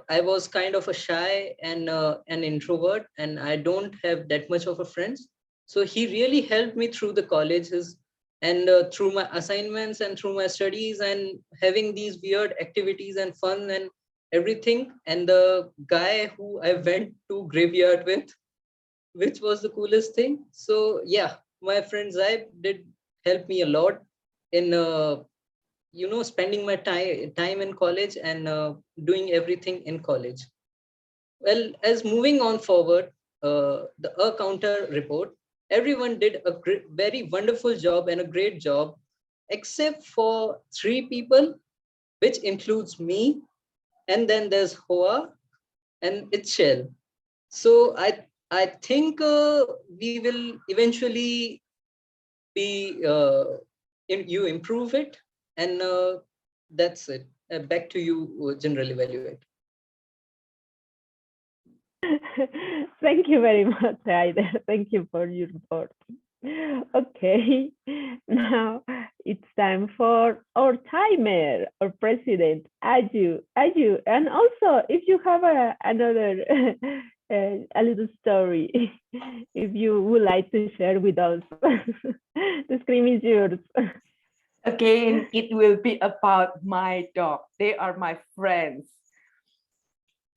I was kind of a shy and an introvert, and I don't have that much of a friends. So he really helped me through the colleges and through my assignments and through my studies and having these weird activities and fun and everything. And the guy who I went to graveyard with, which was the coolest thing. So yeah, my friend Zaib did help me a lot in spending my time in college and doing everything in college. Well, as moving on forward, the counter report, everyone did a very wonderful job and a great job except for 3 people, which includes me, and then there's Hoa and Itchel. So I think we will eventually be you improve it, and that's it. Back to you, General Evaluate. Thank you very much, Aida. Thank you for your report. Okay, now it's time for our timer, our president, Aju, and also if you have another a little story, if you would like to share with us, the screen is yours. Again, it will be about my dog. They are my friends.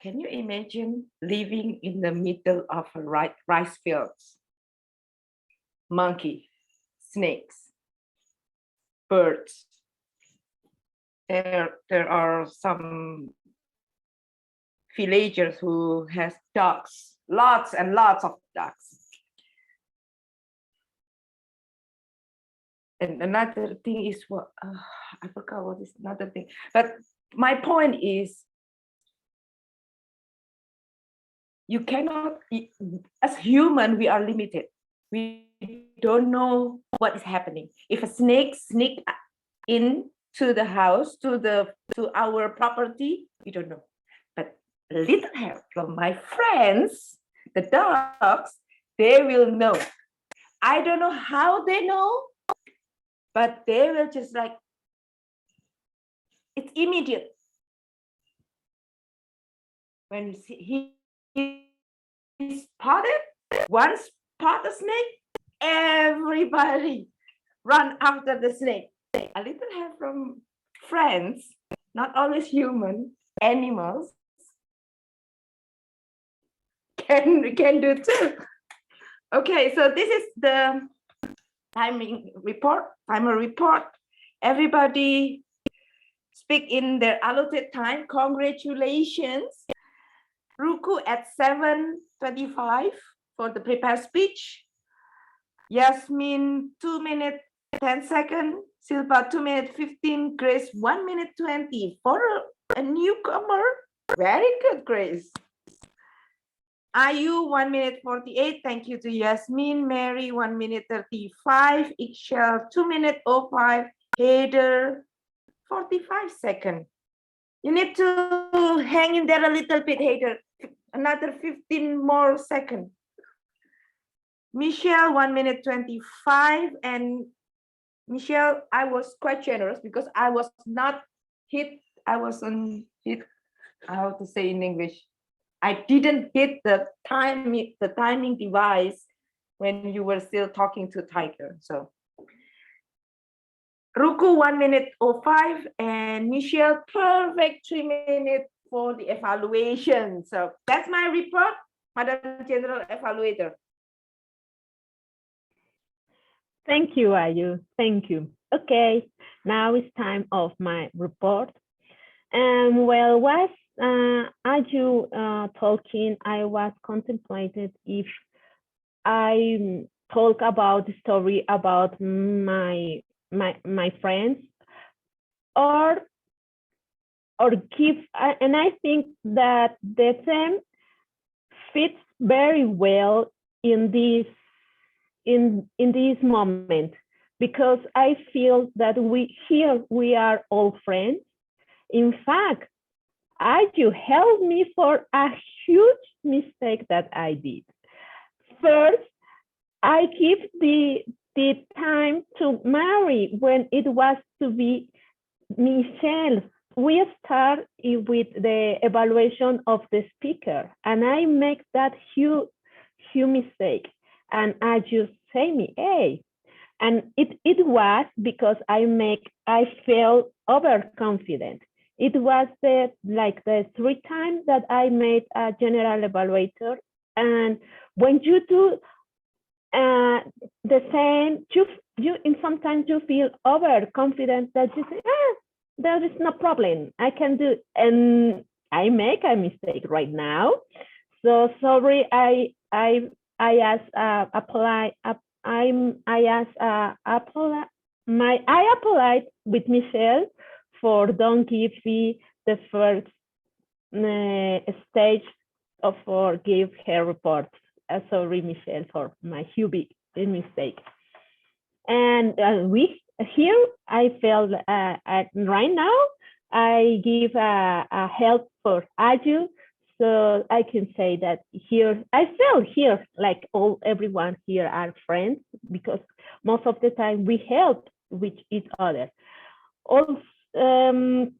Can you imagine living in the middle of a rice fields? Monkey, snakes, birds. There are some villagers who has dogs, lots and lots of dogs. And another thing is what I forgot what is another thing. But my point is, you cannot, as human, we are limited. We don't know what is happening. If a snake sneak into the house, to our property, we don't know. But a little help from my friends, the dogs, they will know. I don't know how they know, but they will just like, it's immediate. When he spotted, once spot the snake, everybody run after the snake. A little help from friends, not always human, animals can do too. Okay, so this is the timer report. Everybody speak in their allotted time. Congratulations. Ruku at 7:25 for the prepared speech. Yasmin 2 minutes 10 seconds. Silva 2 minutes 15. Grace 1 minute 20 for a newcomer. Very good, Grace. Ayu 1 minute 48. Thank you to Yasmin. Mary 1 minute 35. Ikshal 2 minute 05. Hader 45 seconds. You need to hang in there a little bit, Hader. Another 15 more seconds. Michelle 1 minute 25. And Michelle, I was quite generous because I was not hit. I wasn't hit. How to say in English? I didn't hit the timing device when you were still talking to Tiger. So Ruku 1 minute 05 and Michelle perfect 3 minutes for the evaluation. So that's my report, Madam General Evaluator. Thank you, Ayu. Thank you. Okay, now it's time of my report. Well, was Aju talking, I was contemplated if I talk about the story about my friends or give, and I think that the theme fits very well in this moment, because I feel that we are all friends. In fact, you helped me for a huge mistake that I did. First, I give the time to Mary when it was to be Michelle. We start with the evaluation of the speaker, and I make that huge mistake. And I just say me, hey, and it was because I felt overconfident. It was the 3 times that I made a general evaluator, and when you do the same, you sometimes you feel overconfident that you say, there is no problem, I can do it. And I make a mistake right now. So sorry, I asked I applied with Michelle for Don't Give Me the first stage of for give her report. Sorry, Michelle, for my huge mistake. And we here I felt right now I give a help for Aju, so I can say that here I feel here like everyone here are friends because most of the time we help with each other. Also, and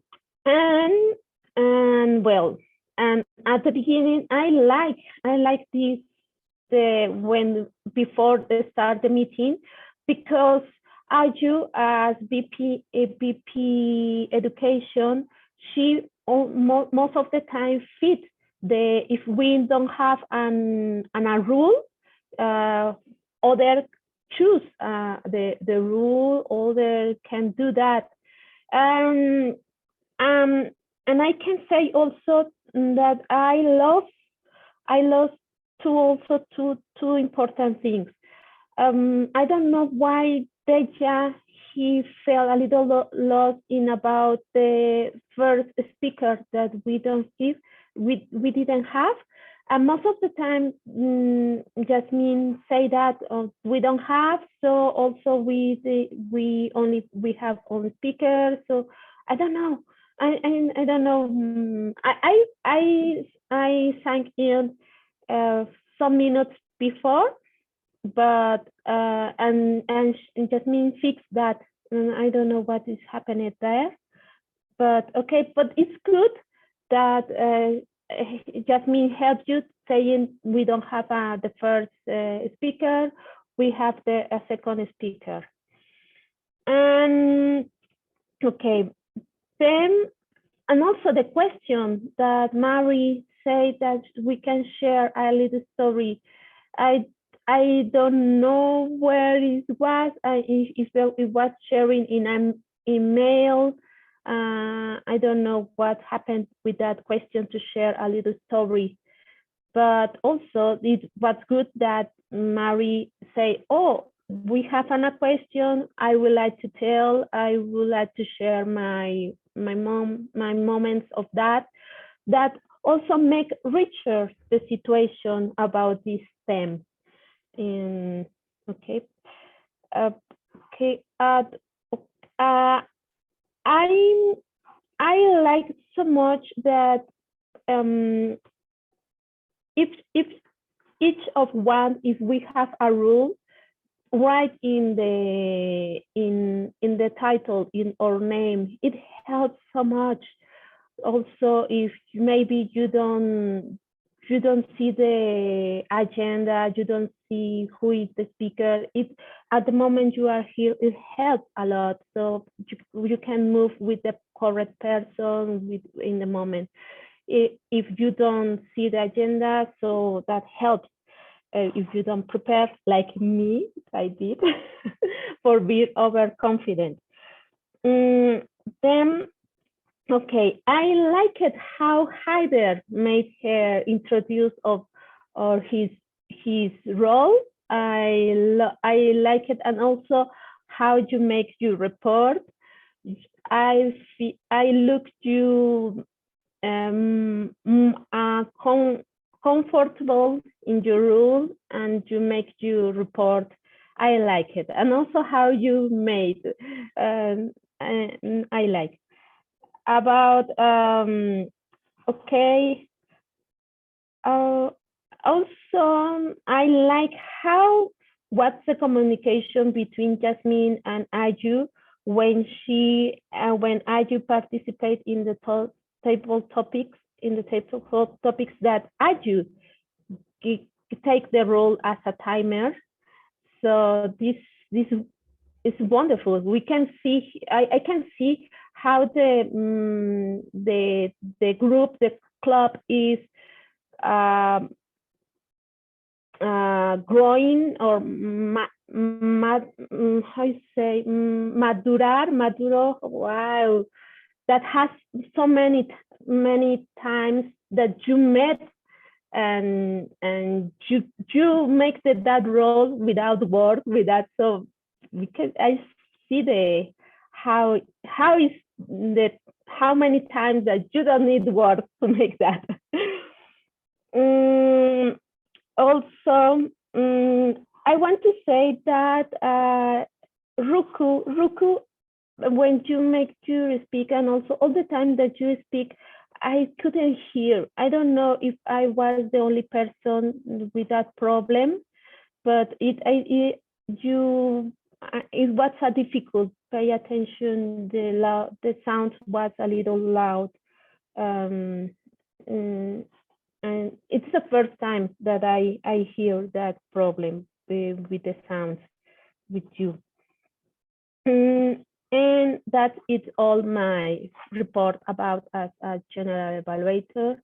well, and at the beginning I like this when before they start the meeting because Aju as VP education, she most of the time fit the if we don't have a rule, other choose the rule, other can do that. And I can say also that I love two important things. I don't know why Deja he felt a little lost in about the first speaker that we didn't have. And most of the time, Jasmine say that we don't have. So also we have only speakers. So I don't know. I don't know. I sang in some minutes before, but and Jasmine fixed that. And I don't know what is happening there. But okay, but it's good that Jasmine helped you saying we don't have the first speaker, we have the second speaker. And okay, then, and also the question that Mary said that we can share a little story. I don't know where it was, if it was sharing in an email. I don't know what happened with that question to share a little story. But also it was good that Mary say, oh, we have a question I would like to tell. I would like to share my moments of that also make richer the situation about this theme. Okay. Okay. I like so much that if each of one, if we have a rule right in the title, in our name, it helps so much. Also, if maybe you don't see the agenda, you don't see who is the speaker, it at the moment you are here, it helps a lot. So you can move with the correct person in the moment. If you don't see the agenda, so that helps. If you don't prepare like me, I did, for being overconfident. Then, okay, I like it how Hyder made her introduce of or his role. I like it, and also how you make your report. I looked you comfortable in your role, and you make your report. I like it, and also how you made. I like about okay. Also, I like how what's the communication between Jasmine and Aju when Aju participate in the table topics that Aju take the role as a timer. So this is wonderful. We can see I can see how the group, the club is growing or how you say maduro. Wow, that has so many times that you met and you make that role without word, without, so because I see the how is the how many times that you don't need words to make that. Also, I want to say that Ruku, when you make your speak and also all the time that you speak, I couldn't hear. I don't know if I was the only person with that problem, but it was a difficult. Pay attention. The sound was a little loud. And it's the first time that I hear that problem with the sounds with you. And that is all my report about as a general evaluator.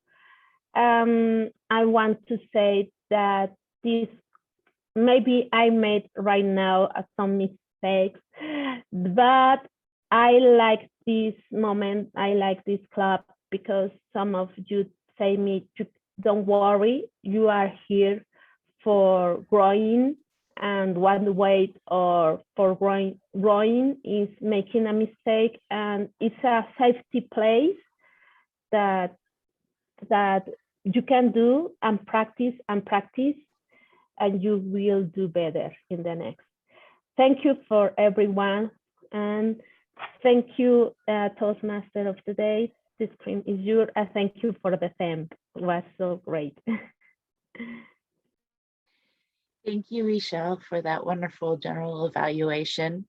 I want to say that this maybe I made right now some mistakes, but I like this moment. I like this club because some of you say me, don't worry, you are here for growing, and one way or for growing is making a mistake, and it's a safety place that you can do and practice, and you will do better in the next. Thank you for everyone, and thank you, Toastmaster of the Day. The screen is yours, and thank you for the theme. It was so great. Thank you, Michelle, for that wonderful general evaluation.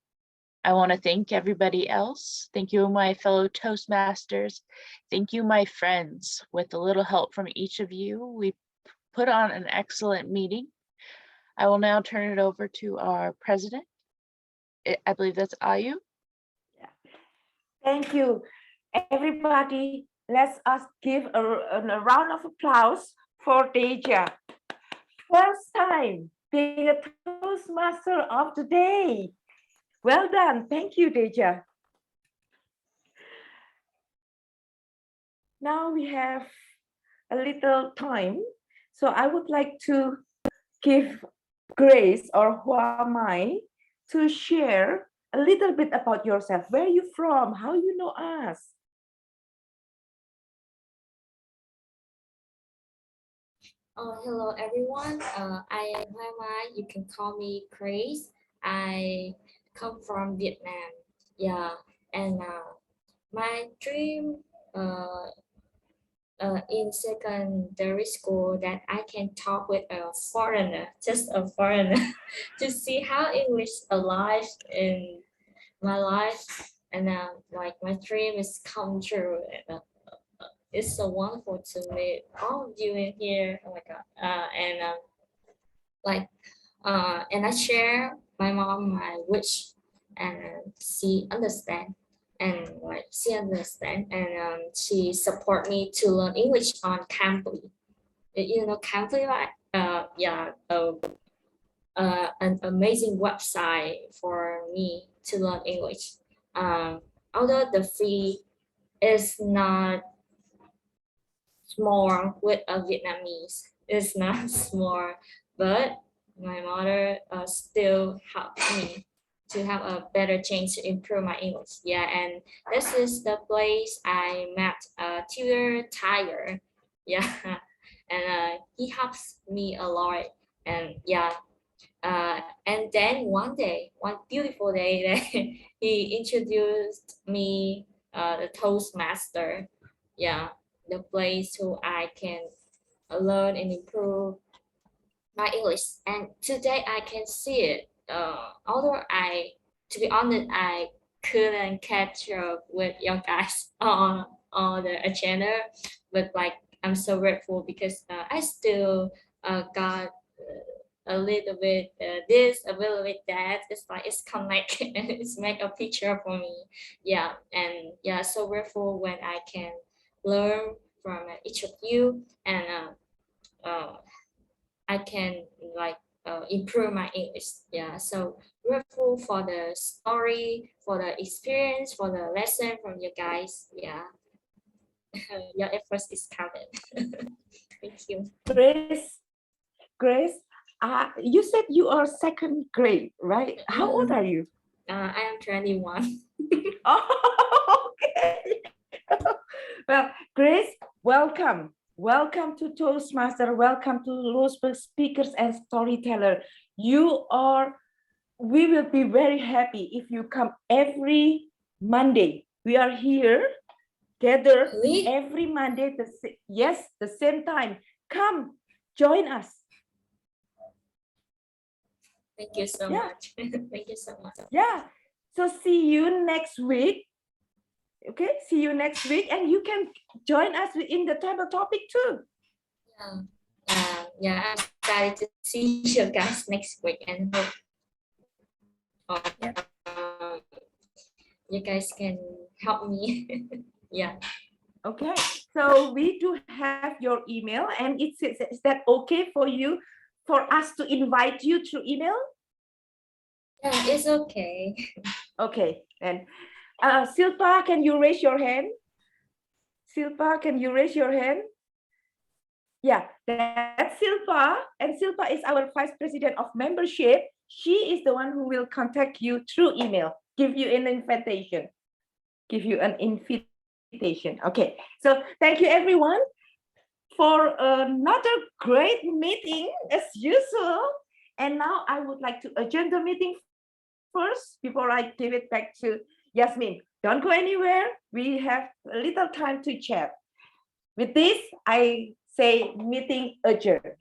I want to thank everybody else. Thank you, my fellow Toastmasters. Thank you, my friends. With a little help from each of you, we put on an excellent meeting. I will now turn it over to our president. I believe that's Ayu. Thank you, everybody. Let's us give a round of applause for Deja. First time being a Toastmaster of the Day. Well done. Thank you, Deja. Now we have a little time. So I would like to give Grace, or who am I, to share a little bit about yourself. Where are you from? How you know us? Hello everyone. I am Mai. You can call me Grace. I come from Vietnam. Yeah, and my dream in secondary school that I can talk with a foreigner, just a foreigner, to see how English alive in my life, and like my dream is come true. It's so wonderful to meet all of you in here. Oh my god! And I share my mom my wish, and she understand, and she support me to learn English on Cambly. You know Cambly, right? An amazing website for me to learn English. Although the fee is not small with a Vietnamese, it's not small, but my mother still helped me to have a better chance to improve my English. Yeah, and this is the place I met tutor Tiger. Yeah, and he helps me a lot. And yeah, and then one beautiful day, he introduced me the Toastmaster. Yeah, the place where I can learn and improve my English. And today I can see it. Although to be honest, I couldn't catch up with you guys on the agenda, but like I'm so grateful because I still got a little bit this, a little bit that. It's like it's connect and it's make a picture for me. Yeah, and yeah, so grateful when I can learn from each of you, and I can like improve my English. Yeah, so grateful for the story, for the experience, for the lesson from you guys. Yeah, your efforts is counted. Thank you. Grace, you said you are second grade, right? How old are you? I am 21. Oh, okay. Well, Grace, welcome. Welcome to Toastmaster. Welcome to Roseburg Speakers and Storyteller. We will be very happy if you come every Monday. We are here, gathered Really? every Monday. The same time. Come, join us. Thank you so Yeah. much. Thank you so much. Yeah. So see you next week. Okay, see you next week, and you can join us in the table topic too. Yeah, I'm excited to see you guys next week and hope you guys can help me. Yeah. Okay, so we do have your email, and is that okay for you, for us to invite you through email? Yeah, it's okay. Okay, and Silpa, can you raise your hand? Silpa, can you raise your hand? Yeah, that's Silpa, and Silpa is our Vice President of Membership. She is the one who will contact you through email, give you an invitation. Okay, so thank you everyone for another great meeting as usual. And now I would like to adjourn the meeting first before I give it back to Yasmin. Don't go anywhere. We have a little time to chat. With this, I say meeting adjourned.